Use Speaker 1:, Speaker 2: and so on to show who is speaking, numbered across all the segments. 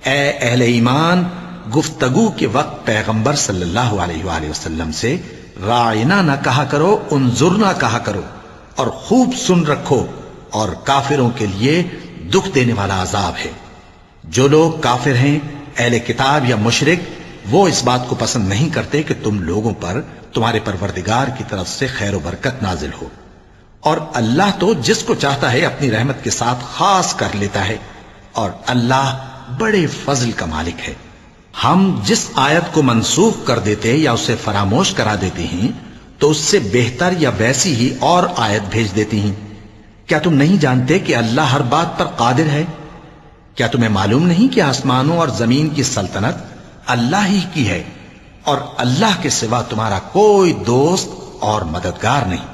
Speaker 1: اے اہل ایمان، گفتگو کے وقت پیغمبر صلی اللہ علیہ وآلہ وسلم سے رائنا نہ کہا کرو، انظرنا کہا کرو، اور خوب سن رکھو، اور کافروں کے لیے دکھ دینے والا عذاب ہے۔ جو لوگ کافر ہیں، اہل کتاب یا مشرک، وہ اس بات کو پسند نہیں کرتے کہ تم لوگوں پر تمہارے پروردگار کی طرف سے خیر و برکت نازل ہو، اور اللہ تو جس کو چاہتا ہے اپنی رحمت کے ساتھ خاص کر لیتا ہے، اور اللہ بڑے فضل کا مالک ہے۔ ہم جس آیت کو منسوخ کر دیتے یا اسے فراموش کرا دیتے ہیں تو اس سے بہتر یا ویسی ہی اور آیت بھیج دیتی ہیں۔ کیا تم نہیں جانتے کہ اللہ ہر بات پر قادر ہے؟ کیا تمہیں معلوم نہیں کہ آسمانوں اور زمین کی سلطنت اللہ ہی کی ہے، اور اللہ کے سوا تمہارا کوئی دوست اور مددگار نہیں؟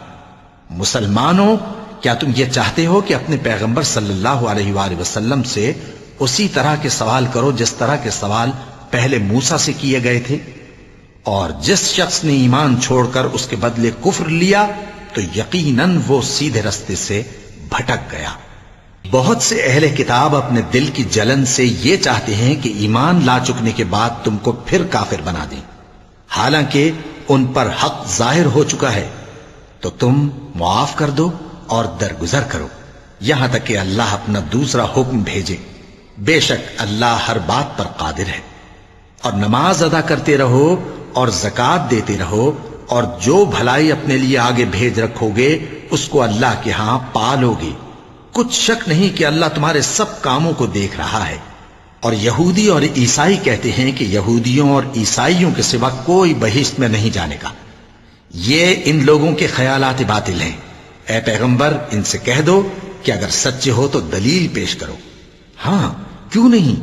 Speaker 1: مسلمانوں، کیا تم یہ چاہتے ہو کہ اپنے پیغمبر صلی اللہ علیہ وآلہ وسلم سے اسی طرح کے سوال کرو جس طرح کے سوال پہلے موسیٰ سے کیے گئے تھے؟ اور جس شخص نے ایمان چھوڑ کر اس کے بدلے کفر لیا تو یقیناً وہ سیدھے رستے سے بھٹک گیا۔ بہت سے اہل کتاب اپنے دل کی جلن سے یہ چاہتے ہیں کہ ایمان لا چکنے کے بعد تم کو پھر کافر بنا دیں، حالانکہ ان پر حق ظاہر ہو چکا ہے۔ تو تم معاف کر دو اور درگزر کرو یہاں تک کہ اللہ اپنا دوسرا حکم بھیجے۔ بے شک اللہ ہر بات پر قادر ہے۔ اور نماز ادا کرتے رہو اور زکوٰۃ دیتے رہو، اور جو بھلائی اپنے لیے آگے بھیج رکھو گے اس کو اللہ کے ہاں پالو گے۔ کچھ شک نہیں کہ اللہ تمہارے سب کاموں کو دیکھ رہا ہے۔ اور یہودی اور عیسائی کہتے ہیں کہ یہودیوں اور عیسائیوں کے سوا کوئی بہشت میں نہیں جانے گا۔ یہ ان لوگوں کے خیالات باطل ہیں۔ اے پیغمبر، ان سے کہہ دو کہ اگر سچے ہو تو دلیل پیش کرو۔ ہاں، کیوں نہیں؟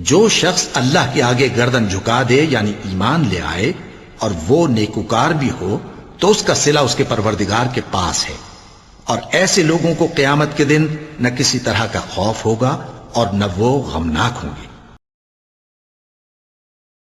Speaker 1: جو شخص اللہ کے آگے گردن جھکا دے، یعنی ایمان لے آئے، اور وہ نیکوکار بھی ہو، تو اس کا صلہ اس کے پروردگار کے پاس ہے۔ اور ایسے لوگوں کو قیامت کے دن نہ کسی طرح کا خوف ہوگا اور نہ وہ غمناک ہوں گے۔